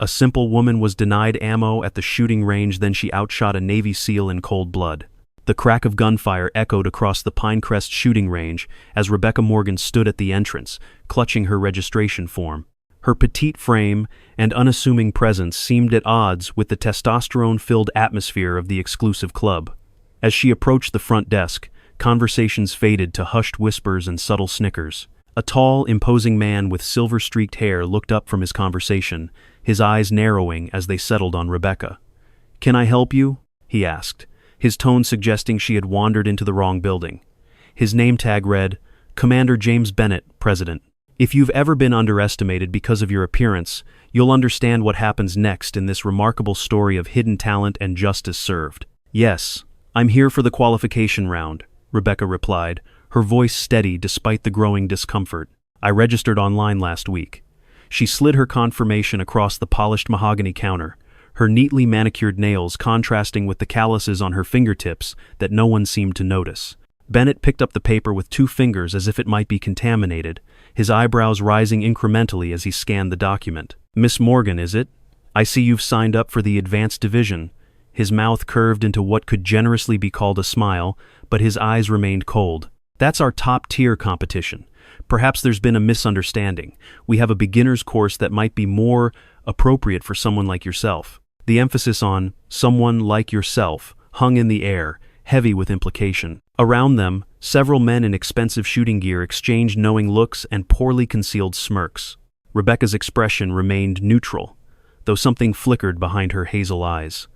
A simple woman was denied ammo at the shooting range, then she outshot a Navy SEAL in cold blood. The crack of gunfire echoed across the Pinecrest shooting range as Rebecca Morgan stood at the entrance, clutching her registration form. Her petite frame and unassuming presence seemed at odds with the testosterone-filled atmosphere of the exclusive club. As she approached the front desk, conversations faded to hushed whispers and subtle snickers. A tall, imposing man with silver-streaked hair looked up from his conversation, his eyes narrowing as they settled on Rebecca. "Can I help you?" he asked, his tone suggesting she had wandered into the wrong building. His name tag read, "Commander James Bennett, President. If you've ever been underestimated because of your appearance, you'll understand what happens next in this remarkable story of hidden talent and justice served." "Yes, I'm here for the qualification round," Rebecca replied, her voice steady despite the growing discomfort. "I registered online last week." She slid her confirmation across the polished mahogany counter, her neatly manicured nails contrasting with the calluses on her fingertips that no one seemed to notice. Bennett picked up the paper with 2 fingers as if it might be contaminated, his eyebrows rising incrementally as he scanned the document. "Miss Morgan, is it? I see you've signed up for the Advanced Division." His mouth curved into what could generously be called a smile, but his eyes remained cold. "That's our top-tier competition. Perhaps there's been a misunderstanding. We have a beginner's course that might be more appropriate for someone like yourself." The emphasis on "someone like yourself" hung in the air, heavy with implication. Around them, several men in expensive shooting gear exchanged knowing looks and poorly concealed smirks. Rebecca's expression remained neutral, though something flickered behind her hazel eyes.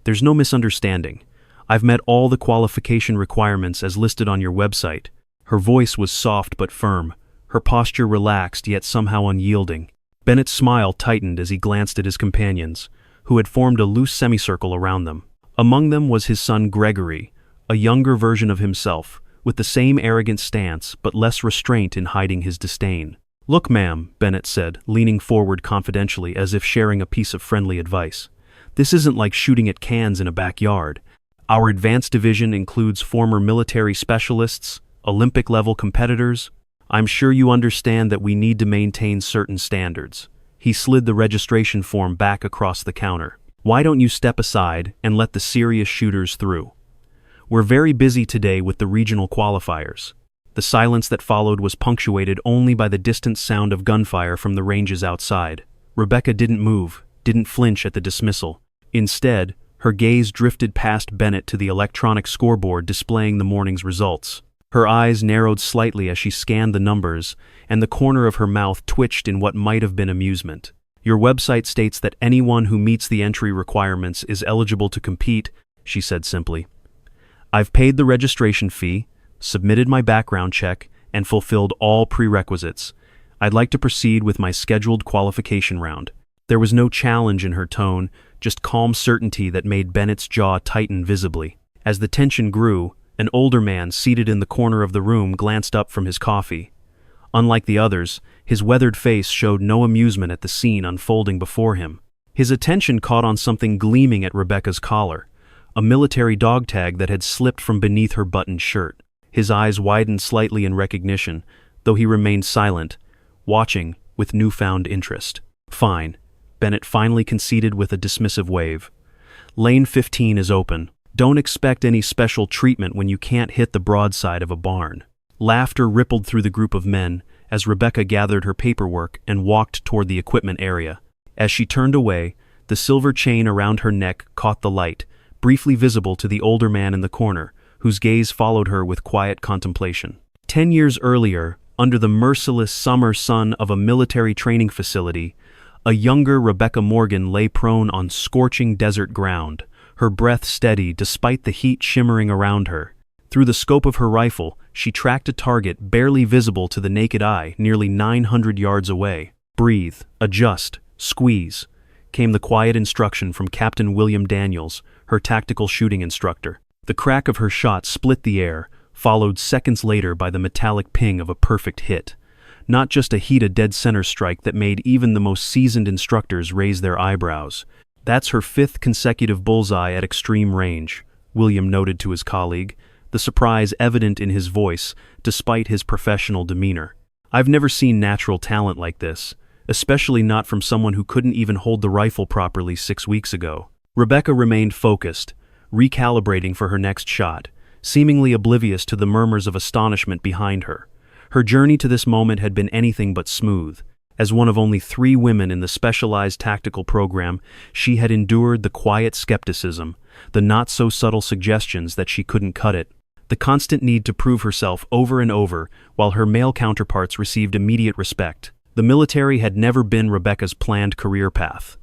"There's no misunderstanding. I've met all the qualification requirements as listed on your website." Her voice was soft but firm, her posture relaxed yet somehow unyielding. Bennett's smile tightened as he glanced at his companions, who had formed a loose semicircle around them. Among them was his son Gregory, a younger version of himself, with the same arrogant stance but less restraint in hiding his disdain. "Look, ma'am," Bennett said, leaning forward confidentially as if sharing a piece of friendly advice. "This isn't like shooting at cans in a backyard. Our advanced division includes former military specialists, Olympic-level competitors. I'm sure you understand that we need to maintain certain standards." He slid the registration form back across the counter. "Why don't you step aside and let the serious shooters through? We're very busy today with the regional qualifiers." The silence that followed was punctuated only by the distant sound of gunfire from the ranges outside. Rebecca didn't move, didn't flinch at the dismissal. Instead, her gaze drifted past Bennett to the electronic scoreboard displaying the morning's results. Her eyes narrowed slightly as she scanned the numbers, and the corner of her mouth twitched in what might have been amusement. "Your website states that anyone who meets the entry requirements is eligible to compete," she said simply. "I've paid the registration fee, submitted my background check, and fulfilled all prerequisites. I'd like to proceed with my scheduled qualification round." There was no challenge in her tone, just calm certainty that made Bennett's jaw tighten visibly. As the tension grew, an older man seated in the corner of the room glanced up from his coffee. Unlike the others, his weathered face showed no amusement at the scene unfolding before him. His attention caught on something gleaming at Rebecca's collar, a military dog tag that had slipped from beneath her buttoned shirt. His eyes widened slightly in recognition, though he remained silent, watching with newfound interest. "Fine," Bennett finally conceded with a dismissive wave. "Lane 15 is open. Don't expect any special treatment when you can't hit the broadside of a barn." Laughter rippled through the group of men as Rebecca gathered her paperwork and walked toward the equipment area. As she turned away, the silver chain around her neck caught the light, briefly visible to the older man in the corner, whose gaze followed her with quiet contemplation. 10 years earlier, under the merciless summer sun of a military training facility, a younger Rebecca Morgan lay prone on scorching desert ground, her breath steady despite the heat shimmering around her. Through the scope of her rifle, she tracked a target barely visible to the naked eye nearly 900 yards away. "Breathe, adjust, squeeze," came the quiet instruction from Captain William Daniels, her tactical shooting instructor. The crack of her shot split the air, followed seconds later by the metallic ping of a perfect hit. Not just a heat-a-dead center strike that made even the most seasoned instructors raise their eyebrows. "That's her 5th consecutive bullseye at extreme range," William noted to his colleague, the surprise evident in his voice despite his professional demeanor. "I've never seen natural talent like this. especially not from someone who couldn't even hold the rifle properly 6 weeks ago. Rebecca remained focused, recalibrating for her next shot, seemingly oblivious to the murmurs of astonishment behind her. Her journey to this moment had been anything but smooth. As one of only 3 women in the specialized tactical program, she had endured the quiet skepticism, the not-so-subtle suggestions that she couldn't cut it, the constant need to prove herself over and over, while her male counterparts received immediate respect. The military had never been Rebecca's planned career path.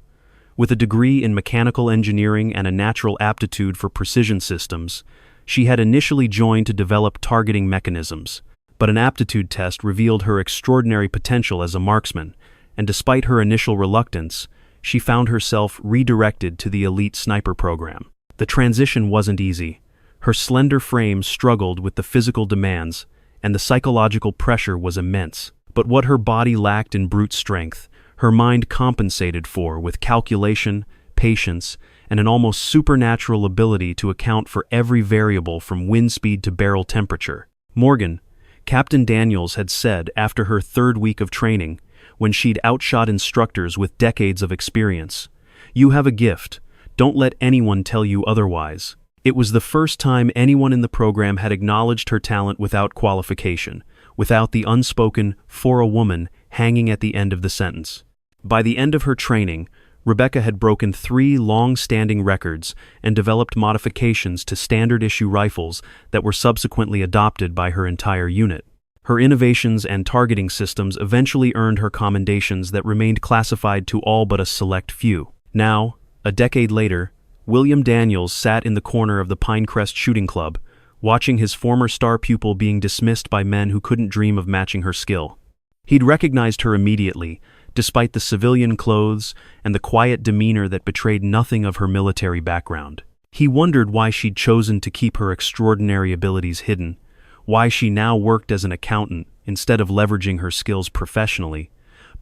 With a degree in mechanical engineering and a natural aptitude for precision systems, she had initially joined to develop targeting mechanisms, but an aptitude test revealed her extraordinary potential as a marksman, and despite her initial reluctance, she found herself redirected to the elite sniper program. The transition wasn't easy. Her slender frame struggled with the physical demands, and the psychological pressure was immense. But what her body lacked in brute strength, her mind compensated for with calculation, patience, and an almost supernatural ability to account for every variable from wind speed to barrel temperature. Morgan, Captain Daniels had said after her 3rd week of training, when she'd outshot instructors with decades of experience, "You have a gift. Don't let anyone tell you otherwise." It was the first time anyone in the program had acknowledged her talent without qualification, without the unspoken "for a woman" hanging at the end of the sentence. By the end of her training, Rebecca had broken 3 long-standing records and developed modifications to standard-issue rifles that were subsequently adopted by her entire unit. Her innovations and targeting systems eventually earned her commendations that remained classified to all but a select few. Now, a decade later, William Daniels sat in the corner of the Pinecrest Shooting Club, watching his former star pupil being dismissed by men who couldn't dream of matching her skill. He'd recognized her immediately, despite the civilian clothes and the quiet demeanor that betrayed nothing of her military background. He wondered why she'd chosen to keep her extraordinary abilities hidden, why she now worked as an accountant instead of leveraging her skills professionally,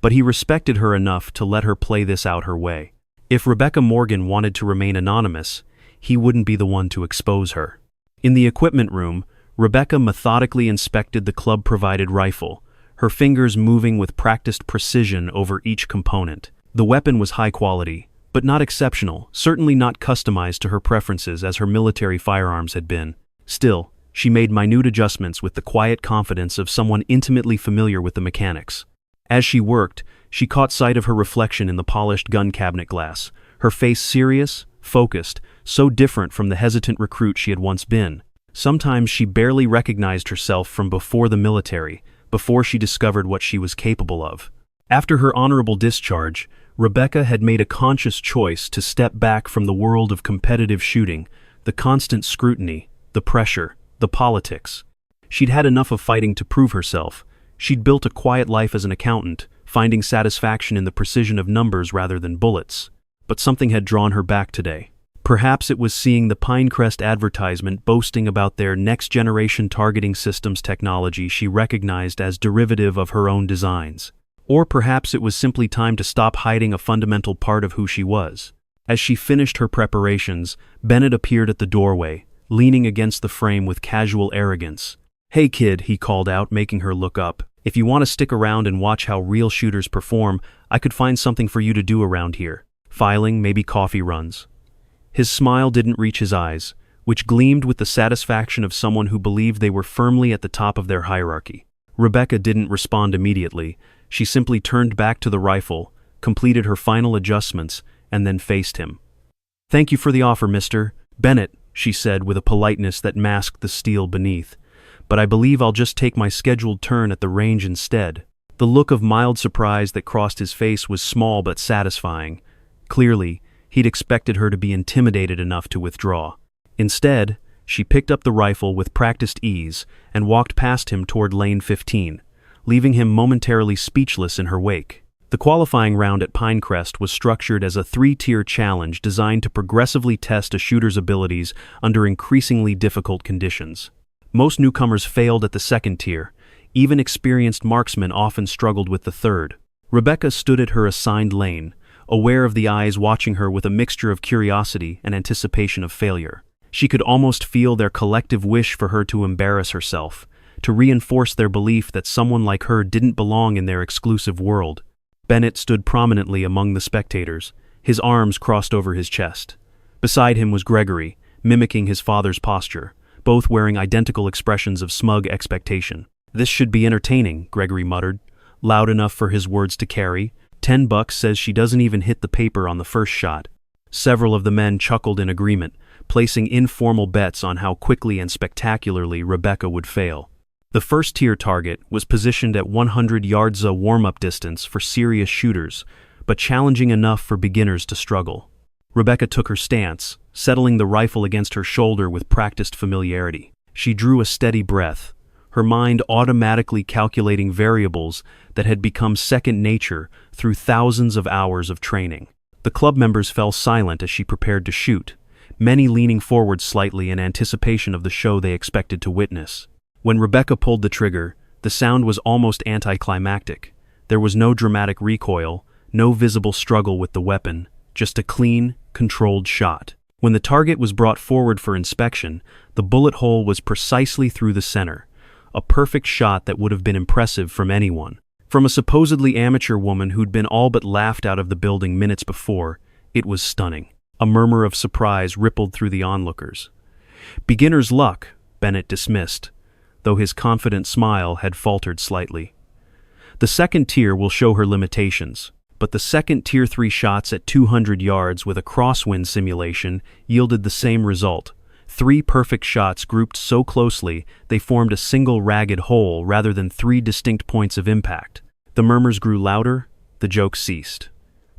but he respected her enough to let her play this out her way. If Rebecca Morgan wanted to remain anonymous, he wouldn't be the one to expose her. In the equipment room, Rebecca methodically inspected the club-provided rifle, her fingers moving with practiced precision over each component. The weapon was high quality, but not exceptional, certainly not customized to her preferences as her military firearms had been. Still, she made minute adjustments with the quiet confidence of someone intimately familiar with the mechanics. As she worked, she caught sight of her reflection in the polished gun cabinet glass, her face serious, focused, so different from the hesitant recruit she had once been. Sometimes she barely recognized herself from before the military, before she discovered what she was capable of. After her honorable discharge, Rebecca had made a conscious choice to step back from the world of competitive shooting, the constant scrutiny, the pressure, the politics. She'd had enough of fighting to prove herself. She'd built a quiet life as an accountant, finding satisfaction in the precision of numbers rather than bullets. But something had drawn her back today. Perhaps it was seeing the Pinecrest advertisement boasting about their next-generation targeting systems technology she recognized as derivative of her own designs. Or perhaps it was simply time to stop hiding a fundamental part of who she was. As she finished her preparations, Bennett appeared at the doorway, leaning against the frame with casual arrogance. "Hey kid," he called out, making her look up. "If you want to stick around and watch how real shooters perform, I could find something for you to do around here. Filing, maybe coffee runs." His smile didn't reach his eyes, which gleamed with the satisfaction of someone who believed they were firmly at the top of their hierarchy. Rebecca didn't respond immediately. She simply turned back to the rifle, completed her final adjustments, and then faced him. "Thank you for the offer, Mr. Bennett," she said with a politeness that masked the steel beneath. "But I believe I'll just take my scheduled turn at the range instead." The look of mild surprise that crossed his face was small but satisfying. Clearly, he'd expected her to be intimidated enough to withdraw. Instead, she picked up the rifle with practiced ease and walked past him toward lane 15, leaving him momentarily speechless in her wake. The qualifying round at Pinecrest was structured as a 3-tier challenge designed to progressively test a shooter's abilities under increasingly difficult conditions. Most newcomers failed at the 2nd tier. Even experienced marksmen often struggled with the 3rd. Rebecca stood at her assigned lane, aware of the eyes watching her with a mixture of curiosity and anticipation of failure. She could almost feel their collective wish for her to embarrass herself, to reinforce their belief that someone like her didn't belong in their exclusive world. Bennett stood prominently among the spectators, his arms crossed over his chest. Beside him was Gregory, mimicking his father's posture, both wearing identical expressions of smug expectation. "This should be entertaining," Gregory muttered, loud enough for his words to carry. "$10 says she doesn't even hit the paper on the first shot." Several of the men chuckled in agreement, placing informal bets on how quickly and spectacularly Rebecca would fail. The first-tier target was positioned at 100 yards a warm-up distance for serious shooters, but challenging enough for beginners to struggle. Rebecca took her stance, settling the rifle against her shoulder with practiced familiarity. She drew a steady breath, her mind automatically calculating variables that had become second nature through thousands of hours of training. The club members fell silent as she prepared to shoot, many leaning forward slightly in anticipation of the show they expected to witness. When Rebecca pulled the trigger, the sound was almost anticlimactic. There was no dramatic recoil, no visible struggle with the weapon, just a clean, controlled shot. When the target was brought forward for inspection, the bullet hole was precisely through the center, a perfect shot that would have been impressive from anyone. From a supposedly amateur woman who'd been all but laughed out of the building minutes before, it was stunning. A murmur of surprise rippled through the onlookers. "Beginner's luck," Bennett dismissed, though his confident smile had faltered slightly. "The second tier will show her limitations, but the second Tier 3 shots at 200 yards with a crosswind simulation yielded the same result. 3 perfect shots grouped so closely they formed a single ragged hole rather than 3 distinct points of impact." The murmurs grew louder, the joke ceased.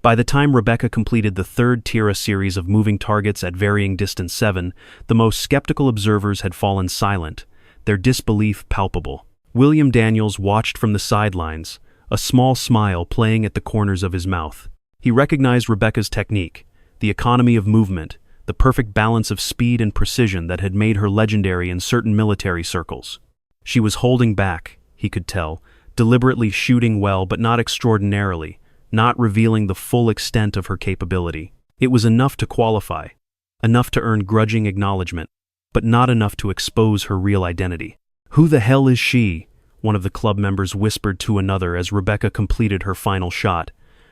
By the time Rebecca completed the third Tira series of moving targets at varying distance 7, the most skeptical observers had fallen silent, their disbelief palpable. William Daniels watched from the sidelines, a small smile playing at the corners of his mouth. He recognized Rebecca's technique, the economy of movement, the perfect balance of speed and precision that had made her legendary in certain military circles. She was holding back, he could tell, deliberately shooting well but not extraordinarily, not revealing the full extent of her capability. It was enough to qualify, enough to earn grudging acknowledgement, but not enough to expose her real identity. "Who the hell is she?" one of the club members whispered to another as Rebecca completed her final shot.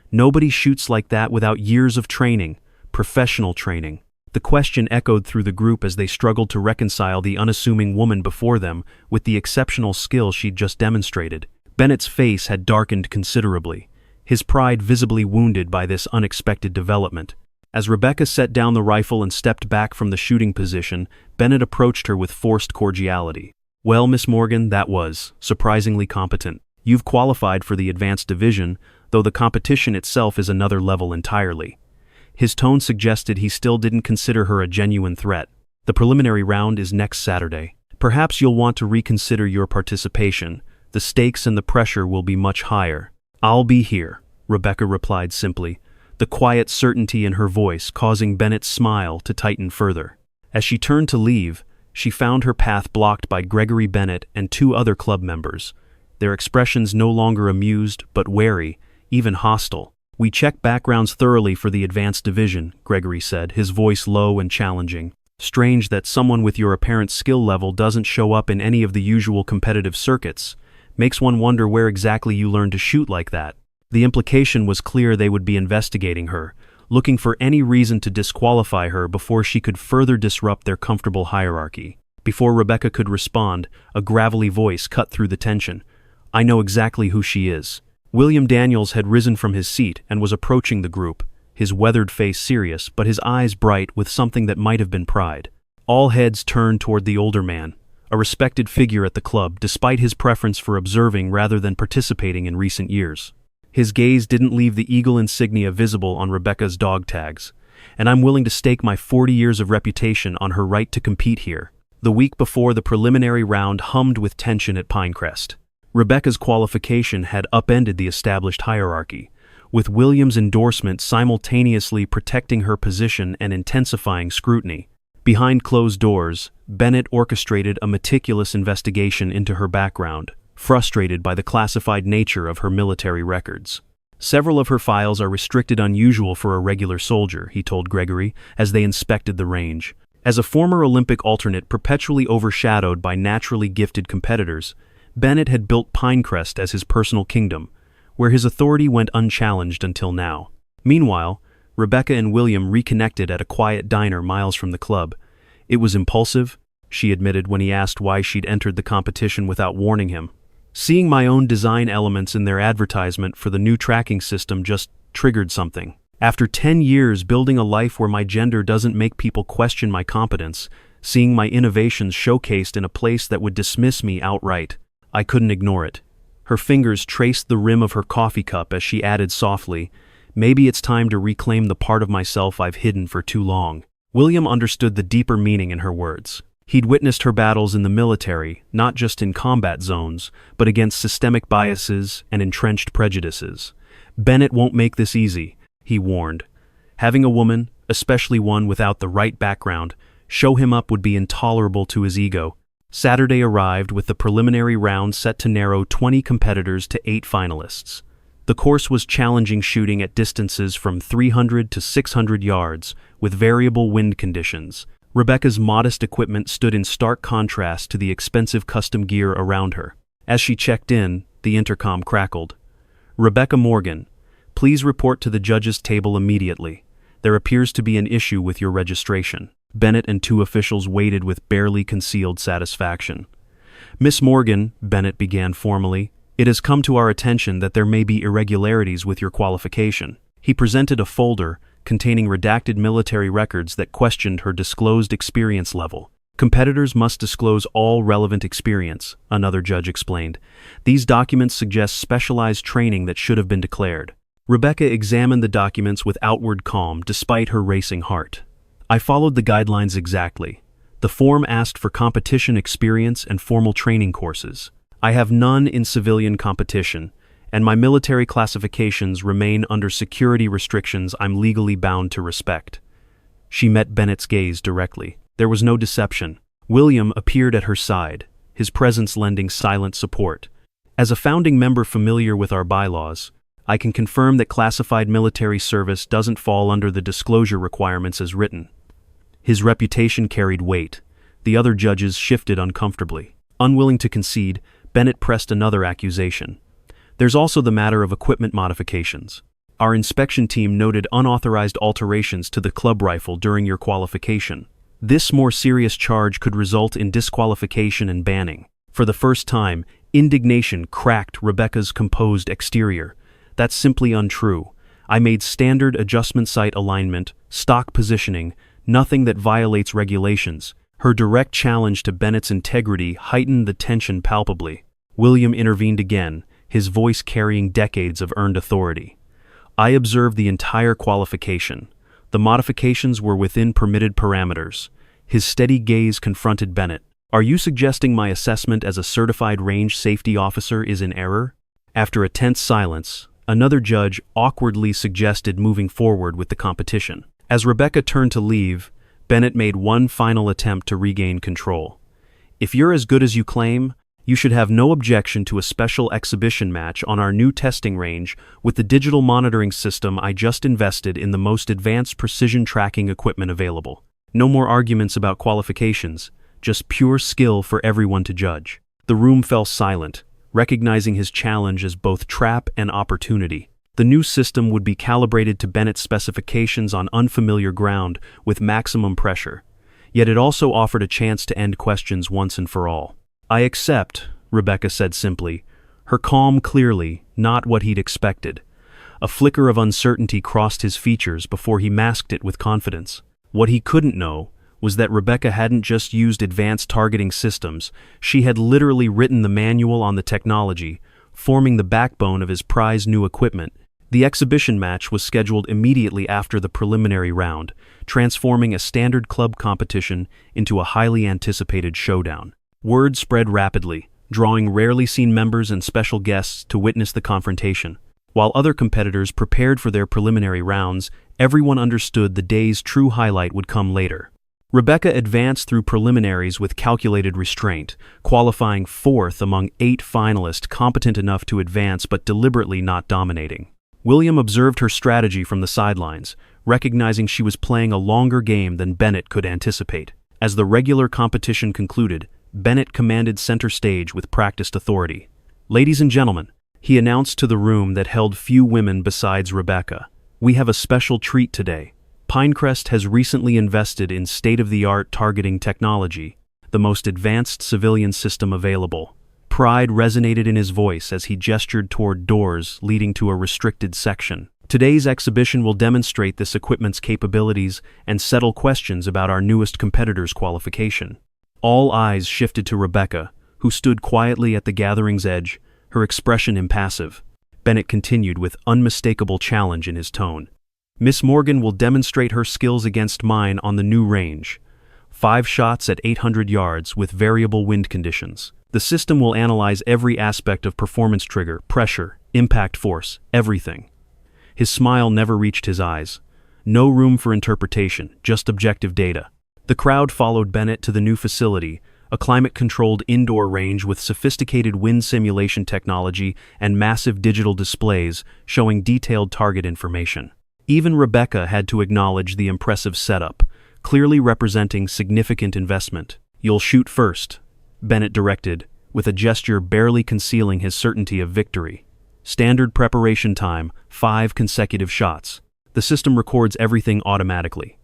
"Nobody shoots like that without years of training, professional training." The question echoed through the group as they struggled to reconcile the unassuming woman before them with the exceptional skill she'd just demonstrated. Bennett's face had darkened considerably, his pride visibly wounded by this unexpected development. As Rebecca set down the rifle and stepped back from the shooting position, Bennett approached her with forced cordiality. "Well, Miss Morgan, that was surprisingly competent. You've qualified for the advanced division, though the competition itself is another level entirely." His tone suggested he still didn't consider her a genuine threat. "The preliminary round is next Saturday. Perhaps you'll want to reconsider your participation. The stakes and the pressure will be much higher." "I'll be here," Rebecca replied simply, the quiet certainty in her voice causing Bennett's smile to tighten further. As she turned to leave, she found her path blocked by Gregory Bennett and 2 other club members, their expressions no longer amused but wary, even hostile. "We check backgrounds thoroughly for the advanced division," Gregory said, his voice low and challenging. "Strange that someone with your apparent skill level doesn't show up in any of the usual competitive circuits. Makes one wonder where exactly you learned to shoot like that." The implication was clear they would be investigating her, looking for any reason to disqualify her before she could further disrupt their comfortable hierarchy. Before Rebecca could respond, a gravelly voice cut through the tension. "I know exactly who she is." William Daniels had risen from his seat and was approaching the group, his weathered face serious but his eyes bright with something that might have been pride. All heads turned toward the older man, a respected figure at the club despite his preference for observing rather than participating in recent years. His gaze didn't leave the eagle insignia visible on Rebecca's dog tags, "and I'm willing to stake my 40 years of reputation on her right to compete here." The week before the preliminary round hummed with tension at Pinecrest. Rebecca's qualification had upended the established hierarchy, with Williams' endorsement simultaneously protecting her position and intensifying scrutiny. Behind closed doors, Bennett orchestrated a meticulous investigation into her background, frustrated by the classified nature of her military records. "Several of her files are restricted unusual for a regular soldier," he told Gregory as they inspected the range. As a former Olympic alternate perpetually overshadowed by naturally gifted competitors, Bennett had built Pinecrest as his personal kingdom, where his authority went unchallenged until now. Meanwhile, Rebecca and William reconnected at a quiet diner miles from the club. It was impulsive, she admitted when he asked why she'd entered the competition without warning him. Seeing my own design elements in their advertisement for the new tracking system just triggered something. After 10 years building a life where my gender doesn't make people question my competence, seeing my innovations showcased in a place that would dismiss me outright, I couldn't ignore it. Her fingers traced the rim of her coffee cup as she added softly, "Maybe it's time to reclaim the part of myself I've hidden for too long." William understood the deeper meaning in her words. He'd witnessed her battles in the military, not just in combat zones, but against systemic biases and entrenched prejudices. "Bennett won't make this easy," he warned. "Having a woman, especially one without the right background, show him up would be intolerable to his ego." Saturday arrived with the preliminary round set to narrow 20 competitors to 8 finalists. The course was challenging shooting at distances from 300 to 600 yards, with variable wind conditions. Rebecca's modest equipment stood in stark contrast to the expensive custom gear around her. As she checked in, the intercom crackled. "Rebecca Morgan, please report to the judges' table immediately. There appears to be an issue with your registration." Bennett and 2 officials waited with barely concealed satisfaction. "Miss Morgan," Bennett began formally, "it has come to our attention that there may be irregularities with your qualification." He presented a folder containing redacted military records that questioned her disclosed experience level. "Competitors must disclose all relevant experience," another judge explained. "These documents suggest specialized training that should have been declared." Rebecca examined the documents with outward calm despite her racing heart. "I followed the guidelines exactly. The form asked for competition experience and formal training courses. I have none in civilian competition, and my military classifications remain under security restrictions I'm legally bound to respect." She met Bennett's gaze directly. There was no deception. William appeared at her side, his presence lending silent support. "As a founding member familiar with our bylaws, I can confirm that classified military service doesn't fall under the disclosure requirements as written." His reputation carried weight. The other judges shifted uncomfortably. Unwilling to concede, Bennett pressed another accusation. "There's also the matter of equipment modifications. Our inspection team noted unauthorized alterations to the club rifle during your qualification. This more serious charge could result in disqualification and banning." For the first time, indignation cracked Rebecca's composed exterior. "That's simply untrue. I made standard adjustment sight alignment, stock positioning, nothing that violates regulations." Her direct challenge to Bennett's integrity heightened the tension palpably. William intervened again, his voice carrying decades of earned authority. "I observed the entire qualification. The modifications were within permitted parameters." His steady gaze confronted Bennett. "Are you suggesting my assessment as a certified range safety officer is in error?" After a tense silence, another judge awkwardly suggested moving forward with the competition. As Rebecca turned to leave, Bennett made one final attempt to regain control. "If you're as good as you claim, you should have no objection to a special exhibition match on our new testing range with the digital monitoring system I just invested in the most advanced precision tracking equipment available. No more arguments about qualifications, just pure skill for everyone to judge." The room fell silent, recognizing his challenge as both trap and opportunity. The new system would be calibrated to Bennett's specifications on unfamiliar ground with maximum pressure, yet it also offered a chance to end questions once and for all. "I accept," Rebecca said simply, her calm clearly not what he'd expected. A flicker of uncertainty crossed his features before he masked it with confidence. What he couldn't know was that Rebecca hadn't just used advanced targeting systems, she had literally written the manual on the technology, forming the backbone of his prized new equipment. The exhibition match was scheduled immediately after the preliminary round, transforming a standard club competition into a highly anticipated showdown. Word spread rapidly, drawing rarely seen members and special guests to witness the confrontation. While other competitors prepared for their preliminary rounds, everyone understood the day's true highlight would come later. Rebecca advanced through preliminaries with calculated restraint, qualifying 4th among 8 finalists competent enough to advance but deliberately not dominating. William observed her strategy from the sidelines, recognizing she was playing a longer game than Bennett could anticipate. As the regular competition concluded, Bennett commanded center stage with practiced authority. "Ladies and gentlemen, He announced to the room that held few women besides Rebecca. "We have a special treat today. Pinecrest has recently invested in state-of-the-art targeting technology, the most advanced civilian system available." Pride resonated in his voice as he gestured toward doors leading to a restricted section. "Today's exhibition will demonstrate this equipment's capabilities and settle questions about our newest competitor's qualification." All eyes shifted to Rebecca, who stood quietly at the gathering's edge, her expression impassive. Bennett continued with unmistakable challenge in his tone. "Miss Morgan will demonstrate her skills against mine on the new range. 5 shots at 800 yards with variable wind conditions. The system will analyze every aspect of performance trigger, pressure, impact force, everything." His smile never reached his eyes. No room for interpretation, just objective data. The crowd followed Bennett to the new facility, a climate-controlled indoor range with sophisticated wind simulation technology and massive digital displays showing detailed target information. Even Rebecca had to acknowledge the impressive setup, clearly representing significant investment. "You'll shoot first," Bennett directed, with a gesture barely concealing his certainty of victory. "Standard preparation time, 5 consecutive shots. The system records everything automatically."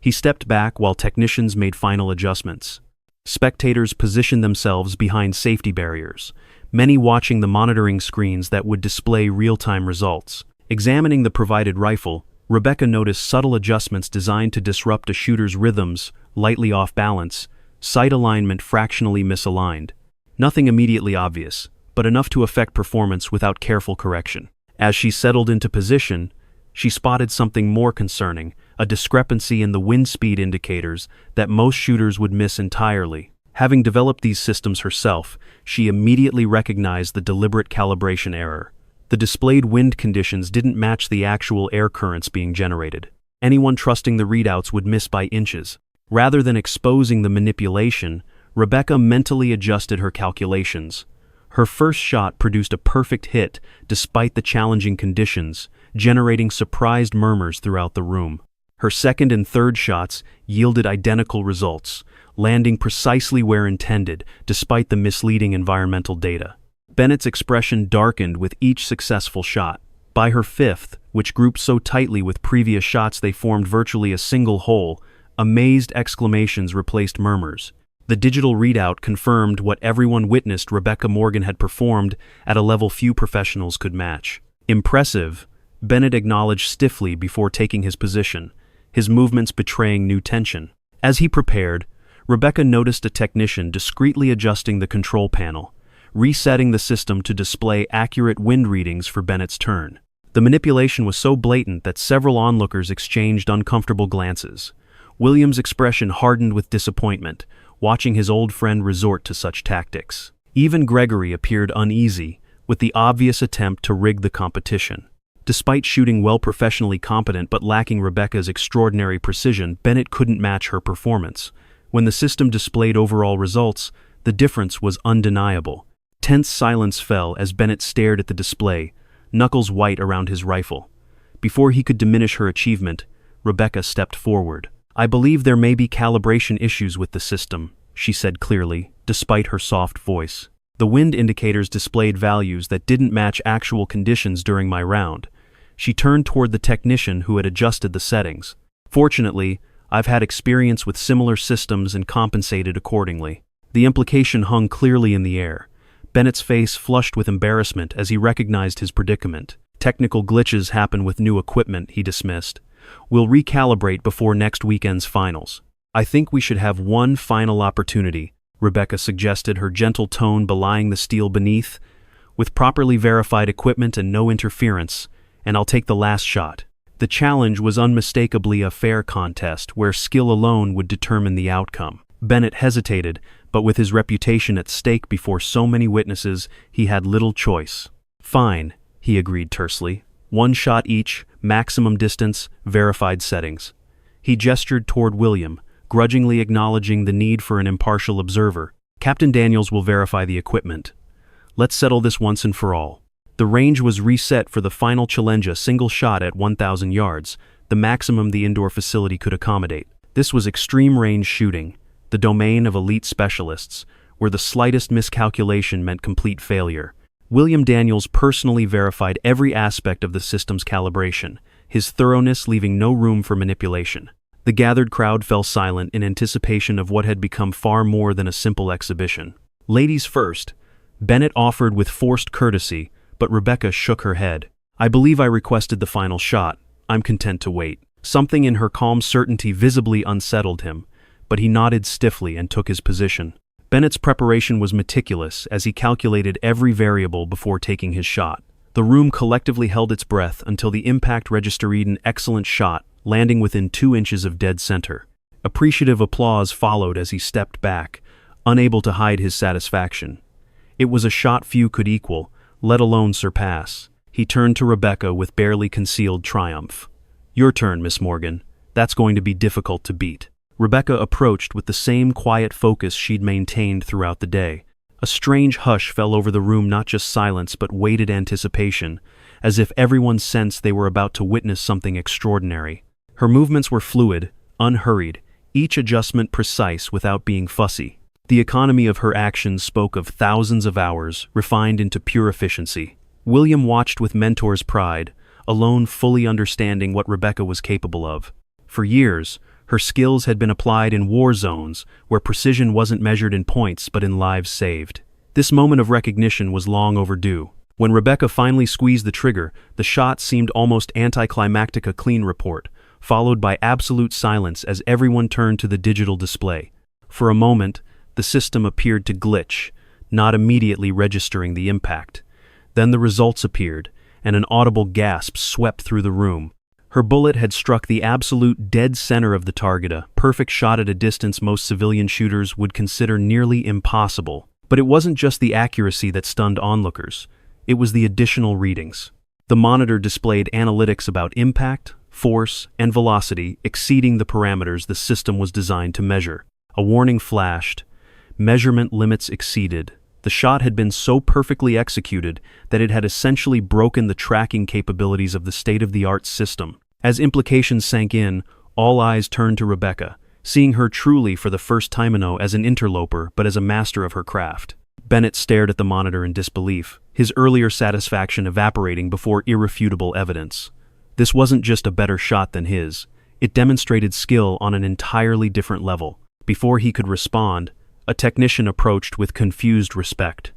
He stepped back while technicians made final adjustments. Spectators positioned themselves behind safety barriers, many watching the monitoring screens that would display real-time results. Examining the provided rifle, Rebecca noticed subtle adjustments designed to disrupt a shooter's rhythms, lightly off balance, sight alignment fractionally misaligned. Nothing immediately obvious, but enough to affect performance without careful correction. As she settled into position, she spotted something more concerning, a discrepancy in the wind speed indicators that most shooters would miss entirely. Having developed these systems herself, she immediately recognized the deliberate calibration error. The displayed wind conditions didn't match the actual air currents being generated. Anyone trusting the readouts would miss by inches. Rather than exposing the manipulation, Rebecca mentally adjusted her calculations. Her first shot produced a perfect hit despite the challenging conditions, generating surprised murmurs throughout the room. Her second and third shots yielded identical results, landing precisely where intended despite the misleading environmental data. Bennett's expression darkened with each successful shot. By her fifth, which grouped so tightly with previous shots they formed virtually a single whole, amazed exclamations replaced murmurs. The digital readout confirmed what everyone witnessed Rebecca Morgan had performed at a level few professionals could match. "Impressive," Bennett acknowledged stiffly before taking his position, his movements betraying new tension. As he prepared, Rebecca noticed a technician discreetly adjusting the control panel, resetting the system to display accurate wind readings for Bennett's turn. The manipulation was so blatant that several onlookers exchanged uncomfortable glances. William's expression hardened with disappointment, watching his old friend resort to such tactics. Even Gregory appeared uneasy, with the obvious attempt to rig the competition. Despite shooting well professionally competent but lacking Rebecca's extraordinary precision, Bennett couldn't match her performance. When the system displayed overall results, the difference was undeniable. Tense silence fell as Bennett stared at the display, knuckles white around his rifle. Before he could diminish her achievement, Rebecca stepped forward. "I believe there may be calibration issues with the system," she said clearly, despite her soft voice. "The wind indicators displayed values that didn't match actual conditions during my round." She turned toward the technician who had adjusted the settings. "Fortunately, I've had experience with similar systems and compensated accordingly." The implication hung clearly in the air. Bennett's face flushed with embarrassment as he recognized his predicament. "Technical glitches happen with new equipment," he dismissed. "We'll recalibrate before next weekend's finals." "I think we should have one final opportunity," Rebecca suggested, her gentle tone belying the steel beneath. "With properly verified equipment and no interference, and I'll take the last shot." The challenge was unmistakably a fair contest where skill alone would determine the outcome. Bennett hesitated, but with his reputation at stake before so many witnesses, he had little choice. "Fine," he agreed tersely. "1 shot each, maximum distance, verified settings." He gestured toward William, grudgingly acknowledging the need for an impartial observer. "Captain Daniels will verify the equipment. Let's settle this once and for all." The range was reset for the final challenge, a single shot at 1,000 yards, the maximum the indoor facility could accommodate. This was extreme range shooting, the domain of elite specialists, where the slightest miscalculation meant complete failure. William Daniels personally verified every aspect of the system's calibration, his thoroughness leaving no room for manipulation. The gathered crowd fell silent in anticipation of what had become far more than a simple exhibition. Ladies first, Bennett offered with forced courtesy, but Rebecca shook her head. I believe I requested the final shot. I'm content to wait. Something in her calm certainty visibly unsettled him, but he nodded stiffly and took his position. Bennett's preparation was meticulous as he calculated every variable before taking his shot. The room collectively held its breath until the impact registered an excellent shot, landing within 2 inches of dead center. Appreciative applause followed as he stepped back, unable to hide his satisfaction. It was a shot few could equal, let alone surpass. He turned to Rebecca with barely concealed triumph. Your turn, Miss Morgan. That's going to be difficult to beat. Rebecca approached with the same quiet focus she'd maintained throughout the day. A strange hush fell over the room, not just silence but weighted anticipation, as if everyone sensed they were about to witness something extraordinary. Her movements were fluid, unhurried, each adjustment precise without being fussy. The economy of her actions spoke of thousands of hours, refined into pure efficiency. William watched with mentor's pride, alone fully understanding what Rebecca was capable of. For years, her skills had been applied in war zones where precision wasn't measured in points but in lives saved. This moment of recognition was long overdue. When Rebecca finally squeezed the trigger, the shot seemed almost anticlimactic, a clean report, followed by absolute silence as everyone turned to the digital display. For a moment, the system appeared to glitch, not immediately registering the impact. Then the results appeared, and an audible gasp swept through the room. Her bullet had struck the absolute dead center of the target, a perfect shot at a distance most civilian shooters would consider nearly impossible. But it wasn't just the accuracy that stunned onlookers. It was the additional readings. The monitor displayed analytics about impact, force, and velocity exceeding the parameters the system was designed to measure. A warning flashed. Measurement limits exceeded. The shot had been so perfectly executed that it had essentially broken the tracking capabilities of the state-of-the-art system. As implications sank in, all eyes turned to Rebecca, seeing her truly for the first time as an interloper but as a master of her craft. Bennett stared at the monitor in disbelief, his earlier satisfaction evaporating before irrefutable evidence. This wasn't just a better shot than his. It demonstrated skill on an entirely different level. Before he could respond, a technician approached with confused respect.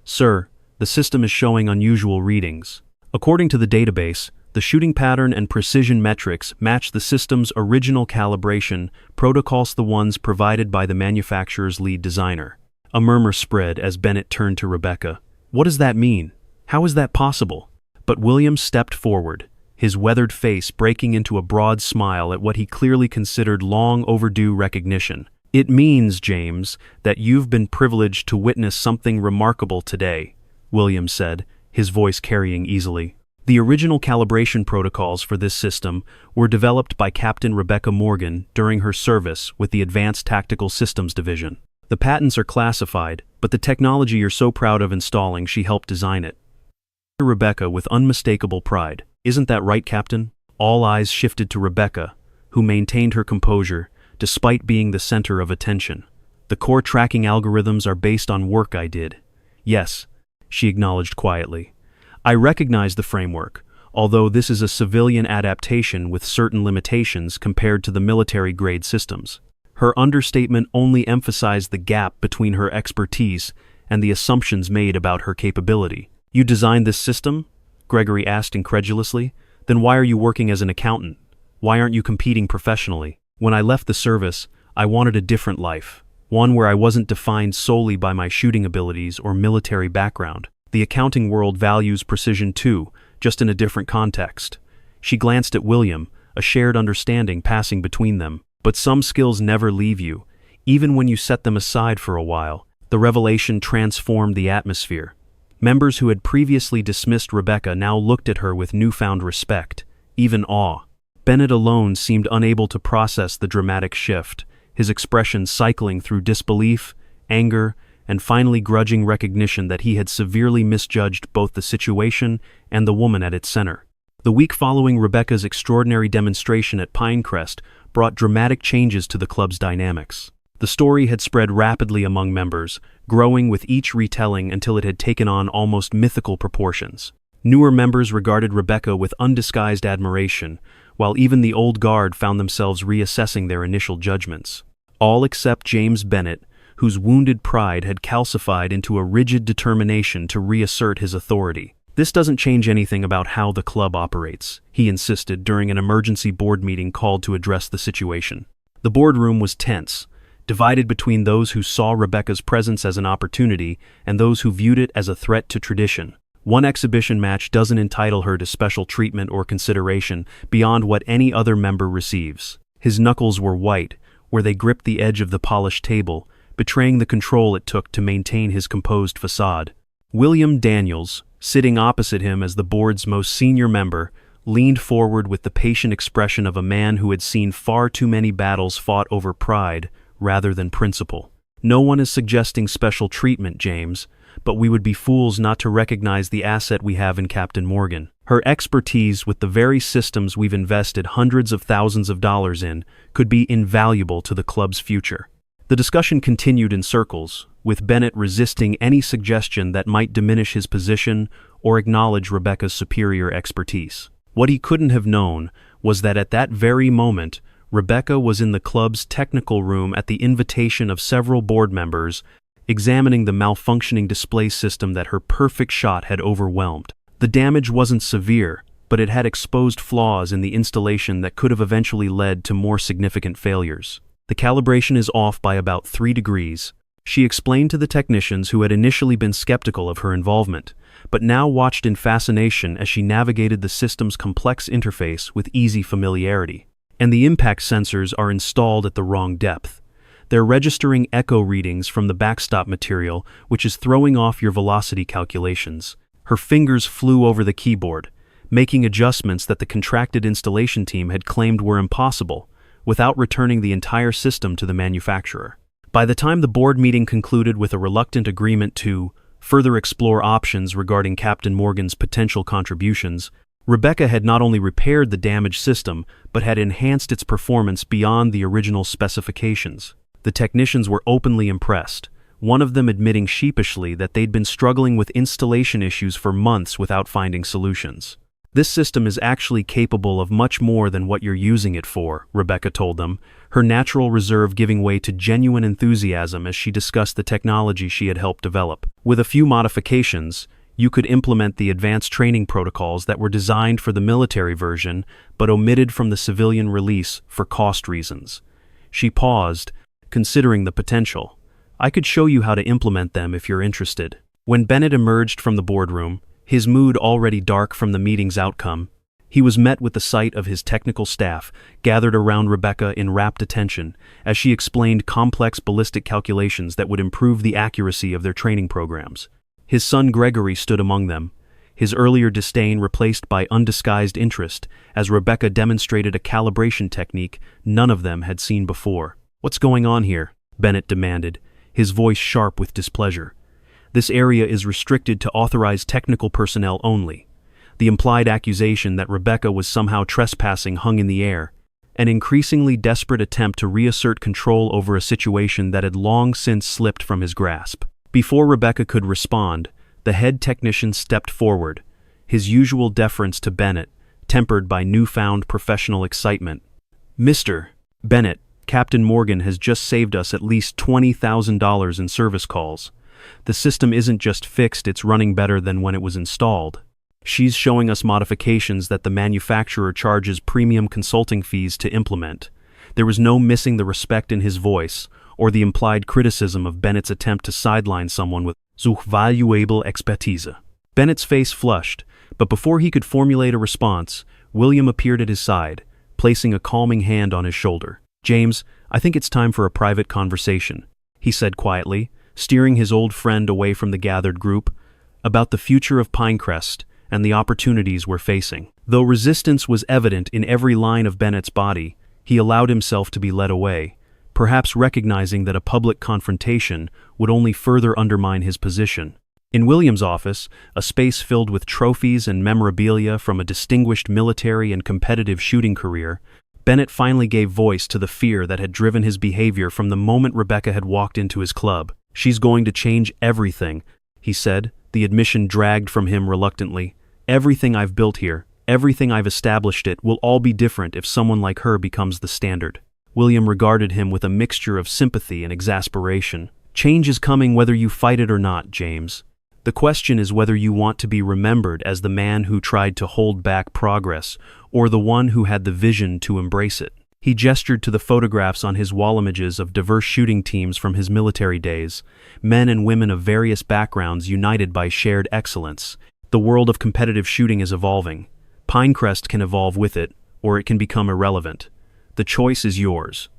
Sir, the system is showing unusual readings. According to the database, the shooting pattern and precision metrics match the system's original calibration protocols, the ones provided by the manufacturer's lead designer. A murmur spread as Bennett turned to Rebecca. What does that mean? How is that possible? But William stepped forward, his weathered face breaking into a broad smile at what he clearly considered long overdue recognition. It means, James, that you've been privileged to witness something remarkable today, William said, his voice carrying easily. The original calibration protocols for this system were developed by Captain Rebecca Morgan during her service with the Advanced Tactical Systems Division. The patents are classified, but the technology you're so proud of installing, she helped design it. Rebecca with unmistakable pride. Isn't that right, Captain? All eyes shifted to Rebecca, who maintained her composure despite being the center of attention. The core tracking algorithms are based on work I did. Yes, she acknowledged quietly. I recognize the framework, although this is a civilian adaptation with certain limitations compared to the military-grade systems. Her understatement only emphasized the gap between her expertise and the assumptions made about her capability. You designed this system? Gregory asked incredulously. Then why are you working as an accountant? Why aren't you competing professionally? When I left the service, I wanted a different life, one where I wasn't defined solely by my shooting abilities or military background. The accounting world values precision too, just in a different context. She glanced at William, a shared understanding passing between them. But some skills never leave you, even when you set them aside for a while. The revelation transformed the atmosphere. Members who had previously dismissed Rebecca now looked at her with newfound respect, even awe. Bennett alone seemed unable to process the dramatic shift, his expression cycling through disbelief, anger, and finally grudging recognition that he had severely misjudged both the situation and the woman at its center. The week following Rebecca's extraordinary demonstration at Pinecrest brought dramatic changes to the club's dynamics. The story had spread rapidly among members, growing with each retelling until it had taken on almost mythical proportions. Newer members regarded Rebecca with undisguised admiration, while even the old guard found themselves reassessing their initial judgments. All except James Bennet, whose wounded pride had calcified into a rigid determination to reassert his authority. "This doesn't change anything about how the club operates," he insisted during an emergency board meeting called to address the situation. The boardroom was tense, divided between those who saw Rebecca's presence as an opportunity and those who viewed it as a threat to tradition. One exhibition match doesn't entitle her to special treatment or consideration beyond what any other member receives. His knuckles were white, where they gripped the edge of the polished table, betraying the control it took to maintain his composed facade. William Daniels, sitting opposite him as the board's most senior member, leaned forward with the patient expression of a man who had seen far too many battles fought over pride rather than principle. "No one is suggesting special treatment, James, but we would be fools not to recognize the asset we have in Captain Morgan. Her expertise with the very systems we've invested hundreds of thousands of dollars in could be invaluable to the club's future." The discussion continued in circles, with Bennet resisting any suggestion that might diminish his position or acknowledge Rebecca's superior expertise. What he couldn't have known was that at that very moment, Rebecca was in the club's technical room at the invitation of several board members, examining the malfunctioning display system that her perfect shot had overwhelmed. The damage wasn't severe, but it had exposed flaws in the installation that could have eventually led to more significant failures. "The calibration is off by about 3 degrees, she explained to the technicians who had initially been skeptical of her involvement, but now watched in fascination as she navigated the system's complex interface with easy familiarity. "And the impact sensors are installed at the wrong depth. They're registering echo readings from the backstop material, which is throwing off your velocity calculations." Her fingers flew over the keyboard, making adjustments that the contracted installation team had claimed were impossible, without returning the entire system to the manufacturer. By the time the board meeting concluded with a reluctant agreement to further explore options regarding Captain Morgan's potential contributions, Rebecca had not only repaired the damaged system, but had enhanced its performance beyond the original specifications. The technicians were openly impressed, one of them admitting sheepishly that they'd been struggling with installation issues for months without finding solutions. "This system is actually capable of much more than what you're using it for," Rebecca told them, her natural reserve giving way to genuine enthusiasm as she discussed the technology she had helped develop. "With a few modifications, you could implement the advanced training protocols that were designed for the military version but omitted from the civilian release for cost reasons." She paused, considering the potential. "I could show you how to implement them if you're interested." When Bennet emerged from the boardroom, his mood already dark from the meeting's outcome, he was met with the sight of his technical staff gathered around Rebecca in rapt attention as she explained complex ballistic calculations that would improve the accuracy of their training programs. His son Gregory stood among them, his earlier disdain replaced by undisguised interest as Rebecca demonstrated a calibration technique none of them had seen before. "What's going on here?" Bennet demanded, his voice sharp with displeasure. "This area is restricted to authorized technical personnel only." The implied accusation that Rebecca was somehow trespassing hung in the air, an increasingly desperate attempt to reassert control over a situation that had long since slipped from his grasp. Before Rebecca could respond, the head technician stepped forward, his usual deference to Bennet, tempered by newfound professional excitement. "Mr. Bennet, Captain Morgan has just saved us at least $20,000 in service calls. The system isn't just fixed, it's running better than when it was installed. She's showing us modifications that the manufacturer charges premium consulting fees to implement." There was no missing the respect in his voice, or the implied criticism of Bennet's attempt to sideline someone with so valuable expertise. Bennet's face flushed, but before he could formulate a response, William appeared at his side, placing a calming hand on his shoulder. "James, I think it's time for a private conversation," he said quietly, steering his old friend away from the gathered group, "about the future of Pinecrest and the opportunities we're facing." Though resistance was evident in every line of Bennet's body, he allowed himself to be led away, perhaps recognizing that a public confrontation would only further undermine his position. In William's office, a space filled with trophies and memorabilia from a distinguished military and competitive shooting career, Bennett finally gave voice to the fear that had driven his behavior from the moment Rebecca had walked into his club. "She's going to change everything," he said, the admission dragged from him reluctantly. "Everything I've built here, everything I've established it, will all be different if someone like her becomes the standard." William regarded him with a mixture of sympathy and exasperation. "Change is coming whether you fight it or not, James. The question is whether you want to be remembered as the man who tried to hold back progress, or the one who had the vision to embrace it." He gestured to the photographs on his wall, images of diverse shooting teams from his military days, men and women of various backgrounds united by shared excellence. The world of competitive shooting is evolving. Pinecrest can evolve with it, or it can become irrelevant. The choice is yours.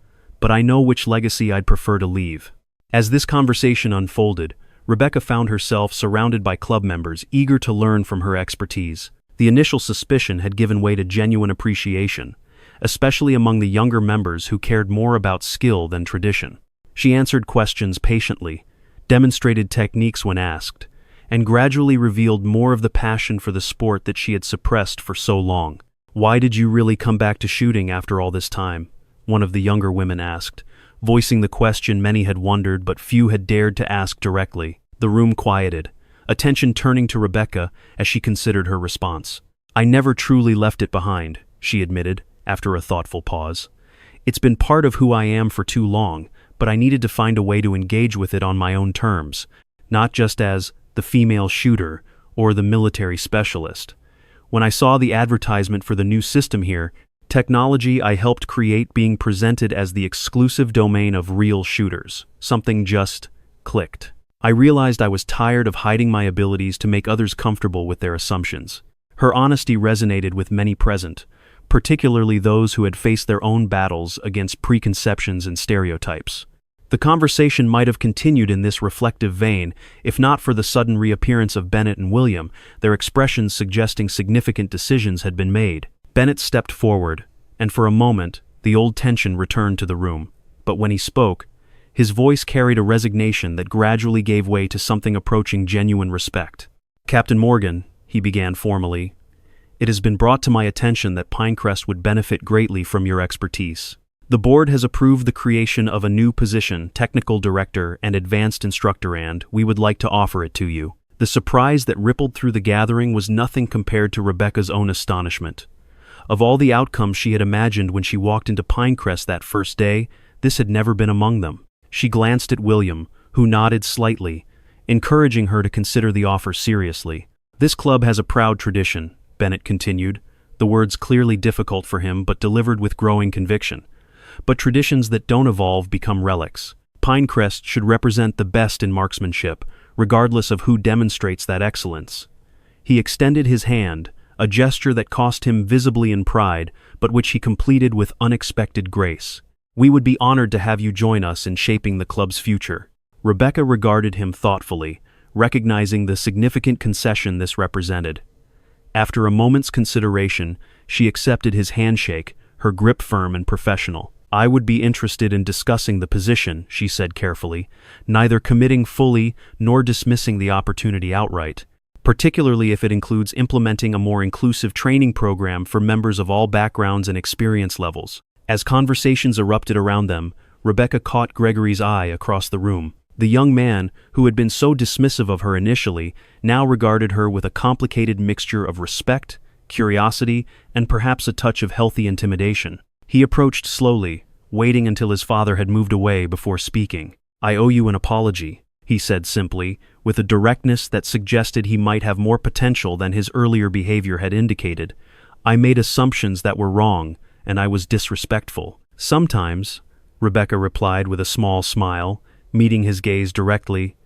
But I know which legacy I'd prefer to leave. As this conversation unfolded, Rebecca found herself surrounded by club members eager to learn from her expertise. The initial suspicion had given way to genuine appreciation, especially among the younger members who cared more about skill than tradition. She answered questions patiently, demonstrated techniques when asked, and gradually revealed more of the passion for the sport that she had suppressed for so long. "Why did you really come back to shooting after all this time?" one of the younger women asked, voicing the question many had wondered but few had dared to ask directly. The room quieted, attention turning to Rebecca as she considered her response. "I never truly left it behind," she admitted, after a thoughtful pause. "It's been part of who I am for too long, but I needed to find a way to engage with it on my own terms, not just as the female shooter or the military specialist. When I saw the advertisement for the new system here, technology I helped create being presented as the exclusive domain of real shooters, something just clicked. I realized I was tired of hiding my abilities to make others comfortable with their assumptions." Her honesty resonated with many present, particularly those who had faced their own battles against preconceptions and stereotypes. The conversation might have continued in this reflective vein, if not for the sudden reappearance of Bennett and William, their expressions suggesting significant decisions had been made. Bennett stepped forward, and for a moment, the old tension returned to the room. But when he spoke, his voice carried a resignation that gradually gave way to something approaching genuine respect. "Captain Morgan," he began formally, "it has been brought to my attention that Pinecrest would benefit greatly from your expertise. The board has approved the creation of a new position, Technical Director and Advanced Instructor, and we would like to offer it to you." The surprise that rippled through the gathering was nothing compared to Rebecca's own astonishment. Of all the outcomes she had imagined when she walked into Pinecrest that first day, this had never been among them. She glanced at William, who nodded slightly, encouraging her to consider the offer seriously. "This club has a proud tradition," Bennett continued, the words clearly difficult for him but delivered with growing conviction. "But traditions that don't evolve become relics. Pinecrest should represent the best in marksmanship, regardless of who demonstrates that excellence." He extended his hand, a gesture that cost him visibly in pride, but which he completed with unexpected grace. "We would be honored to have you join us in shaping the club's future." Rebecca regarded him thoughtfully, recognizing the significant concession this represented. After a moment's consideration, she accepted his handshake, her grip firm and professional. "I would be interested in discussing the position," she said carefully, neither committing fully nor dismissing the opportunity outright, particularly if it includes implementing a more inclusive training program for members of all backgrounds and experience levels. As conversations erupted around them, Rebecca caught Gregory's eye across the room. The young man, who had been so dismissive of her initially, now regarded her with a complicated mixture of respect, curiosity, and perhaps a touch of healthy intimidation. He approached slowly, waiting until his father had moved away before speaking. "I owe you an apology," he said simply, with a directness that suggested he might have more potential than his earlier behavior had indicated. "I made assumptions that were wrong, and I was disrespectful." "Sometimes," Rebecca replied with a small smile, meeting his gaze directly,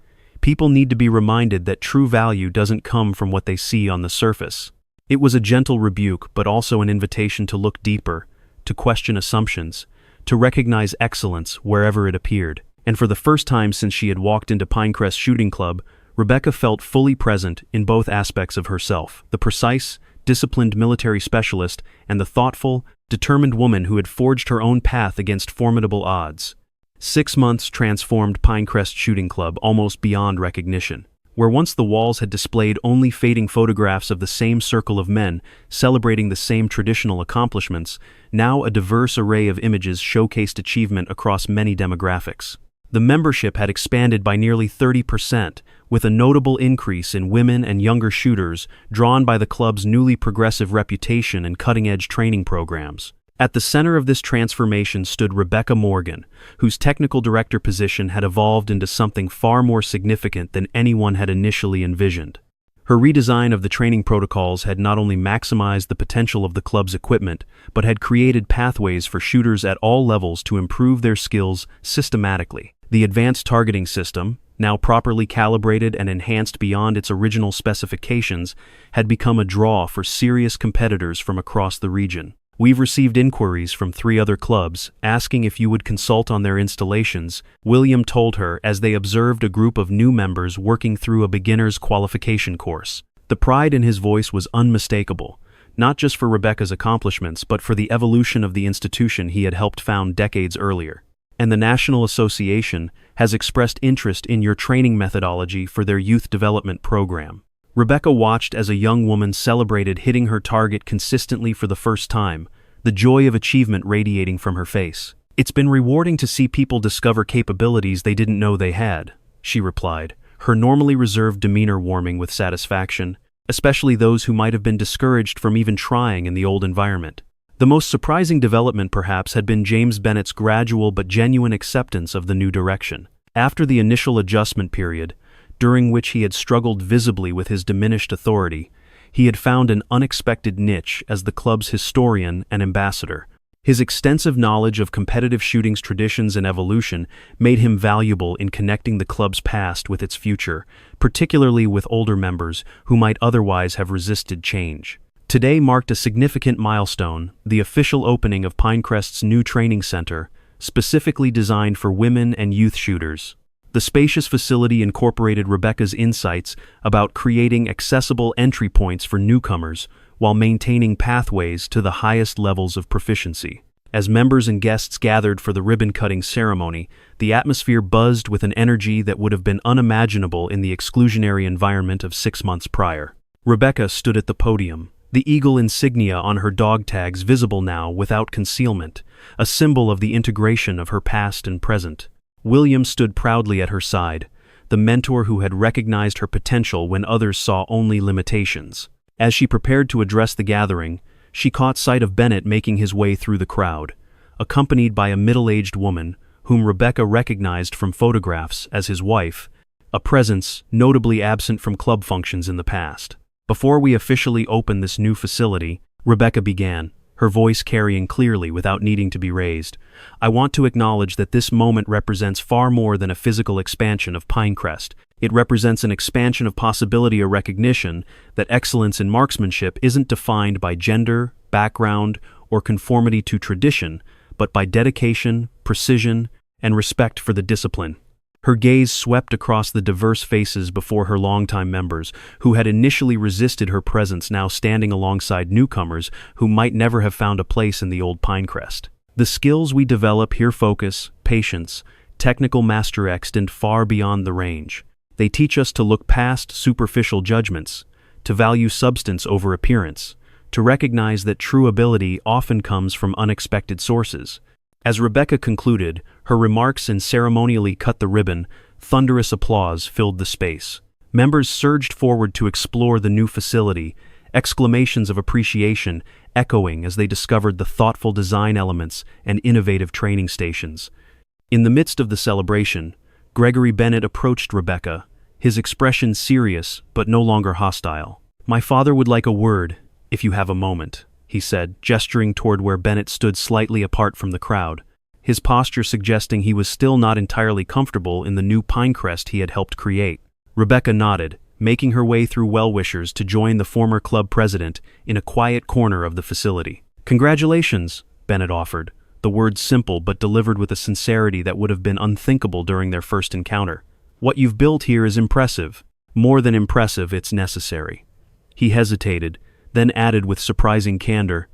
"people need to be reminded that true value doesn't come from what they see on the surface." It was a gentle rebuke, but also an invitation to look deeper, to question assumptions, to recognize excellence wherever it appeared. And for the first time since she had walked into Pinecrest Shooting Club, Rebecca felt fully present in both aspects of herself: the precise, disciplined military specialist and the thoughtful, determined woman who had forged her own path against formidable odds. 6 months transformed Pinecrest Shooting Club almost beyond recognition. Where once the walls had displayed only fading photographs of the same circle of men celebrating the same traditional accomplishments, now a diverse array of images showcased achievement across many demographics. The membership had expanded by nearly 30%, with a notable increase in women and younger shooters drawn by the club's newly progressive reputation and cutting-edge training programs. At the center of this transformation stood Rebecca Morgan, whose technical director position had evolved into something far more significant than anyone had initially envisioned. Her redesign of the training protocols had not only maximized the potential of the club's equipment, but had created pathways for shooters at all levels to improve their skills systematically. The advanced targeting system, now properly calibrated and enhanced beyond its original specifications, had become a draw for serious competitors from across the region. "We've received inquiries from 3 other clubs asking if you would consult on their installations," William told her as they observed a group of new members working through a beginner's qualification course. The pride in his voice was unmistakable, not just for Rebecca's accomplishments but for the evolution of the institution he had helped found decades earlier. "And the National Association has expressed interest in your training methodology for their youth development program." Rebecca watched as a young woman celebrated hitting her target consistently for the first time, the joy of achievement radiating from her face. "It's been rewarding to see people discover capabilities they didn't know they had," she replied, her normally reserved demeanor warming with satisfaction, especially those who might have been discouraged from even trying in the old environment. The most surprising development perhaps had been James Bennett's gradual but genuine acceptance of the new direction. After the initial adjustment period, during which he had struggled visibly with his diminished authority, he had found an unexpected niche as the club's historian and ambassador. His extensive knowledge of competitive shooting's traditions and evolution made him valuable in connecting the club's past with its future, particularly with older members who might otherwise have resisted change. Today marked a significant milestone, the official opening of Pinecrest's new training center, specifically designed for women and youth shooters. The spacious facility incorporated Rebecca's insights about creating accessible entry points for newcomers while maintaining pathways to the highest levels of proficiency. As members and guests gathered for the ribbon-cutting ceremony, the atmosphere buzzed with an energy that would have been unimaginable in the exclusionary environment of 6 months prior. Rebecca stood at the podium, the eagle insignia on her dog tags visible now without concealment, a symbol of the integration of her past and present. William stood proudly at her side, the mentor who had recognized her potential when others saw only limitations. As she prepared to address the gathering, she caught sight of Bennett making his way through the crowd, accompanied by a middle-aged woman whom Rebecca recognized from photographs as his wife, a presence notably absent from club functions in the past. "Before we officially open this new facility," Rebecca began, her voice carrying clearly without needing to be raised, "I want to acknowledge that this moment represents far more than a physical expansion of Pinecrest. It represents an expansion of possibility, a recognition that excellence in marksmanship isn't defined by gender, background, or conformity to tradition, but by dedication, precision, and respect for the discipline." Her gaze swept across the diverse faces before her longtime members, who had initially resisted her presence, now standing alongside newcomers who might never have found a place in the old Pinecrest. "The skills we develop here focus, patience, technical mastery extend far beyond the range. They teach us to look past superficial judgments, to value substance over appearance, to recognize that true ability often comes from unexpected sources." As Rebecca concluded, her remarks and ceremonially cut the ribbon, thunderous applause filled the space. Members surged forward to explore the new facility, exclamations of appreciation echoing as they discovered the thoughtful design elements and innovative training stations. In the midst of the celebration, Gregory Bennett approached Rebecca, his expression serious but no longer hostile. "My father would like a word, if you have a moment," he said, gesturing toward where Bennett stood slightly apart from the crowd, his posture suggesting he was still not entirely comfortable in the new Pinecrest he had helped create. Rebecca nodded, making her way through well-wishers to join the former club president in a quiet corner of the facility. "Congratulations," Bennett offered, the words simple but delivered with a sincerity that would have been unthinkable during their first encounter. "What you've built here is impressive. More than impressive, it's necessary." He hesitated, then added with surprising candor,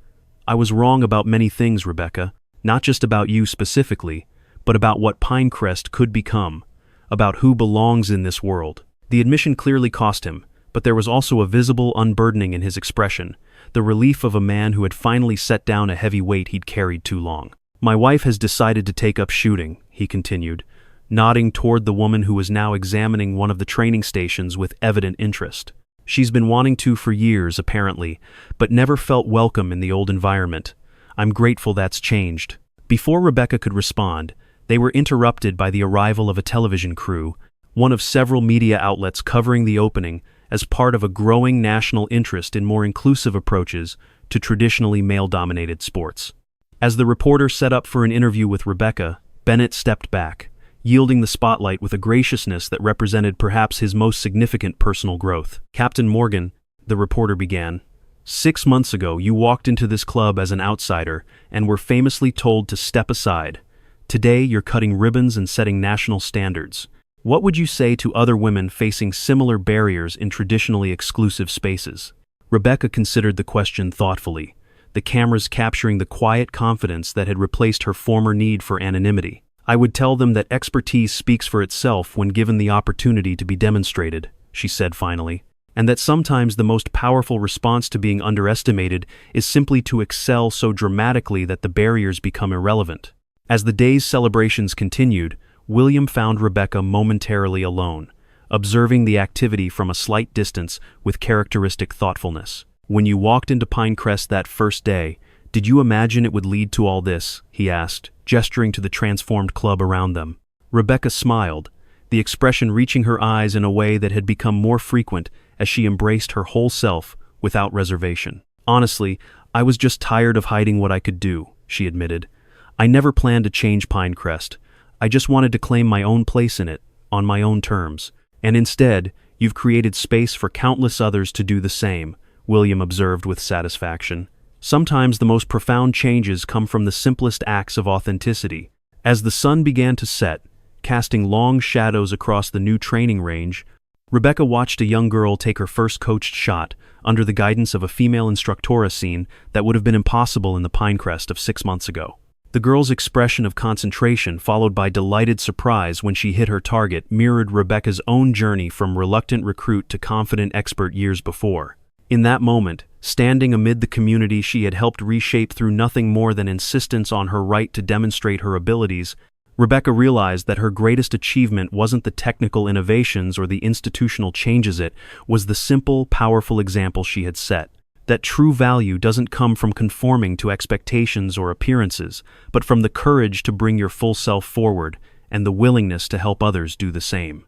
"I was wrong about many things, Rebecca, not just about you specifically, but about what Pinecrest could become, about who belongs in this world." The admission clearly cost him, but there was also a visible unburdening in his expression, the relief of a man who had finally set down a heavy weight he'd carried too long. "My wife has decided to take up shooting," he continued, nodding toward the woman who was now examining one of the training stations with evident interest. "She's been wanting to for years, apparently, but never felt welcome in the old environment. I'm grateful that's changed." Before Rebecca could respond, they were interrupted by the arrival of a television crew, one of several media outlets covering the opening as part of a growing national interest in more inclusive approaches to traditionally male-dominated sports. As the reporter set up for an interview with Rebecca, Bennett stepped back, yielding the spotlight with a graciousness that represented perhaps his most significant personal growth. "Captain Morgan," the reporter began, "6 months ago you walked into this club as an outsider and were famously told to step aside. Today you're cutting ribbons and setting national standards. What would you say to other women facing similar barriers in traditionally exclusive spaces?" Rebecca considered the question thoughtfully, the cameras capturing the quiet confidence that had replaced her former need for anonymity. "I would tell them that expertise speaks for itself when given the opportunity to be demonstrated," she said finally, "and that sometimes the most powerful response to being underestimated is simply to excel so dramatically that the barriers become irrelevant." As the day's celebrations continued, William found Rebecca momentarily alone, observing the activity from a slight distance with characteristic thoughtfulness. "When you walked into Pinecrest that first day, did you imagine it would lead to all this?" he asked, gesturing to the transformed club around them. Rebecca smiled, the expression reaching her eyes in a way that had become more frequent as she embraced her whole self without reservation. "Honestly, I was just tired of hiding what I could do," she admitted. "I never planned to change Pinecrest. I just wanted to claim my own place in it, on my own terms. And instead, you've created space for countless others to do the same," William observed with satisfaction. "Sometimes the most profound changes come from the simplest acts of authenticity." As the sun began to set, casting long shadows across the new training range, Rebecca watched a young girl take her first coached shot under the guidance of a female instructora, scene that would have been impossible in the Pinecrest of 6 months ago. The girl's expression of concentration, followed by delighted surprise when she hit her target, mirrored Rebecca's own journey from reluctant recruit to confident expert years before. In that moment, standing amid the community she had helped reshape through nothing more than insistence on her right to demonstrate her abilities, Rebecca realized that her greatest achievement wasn't the technical innovations or the institutional changes, it was the simple, powerful example she had set. That true value doesn't come from conforming to expectations or appearances, but from the courage to bring your full self forward and the willingness to help others do the same.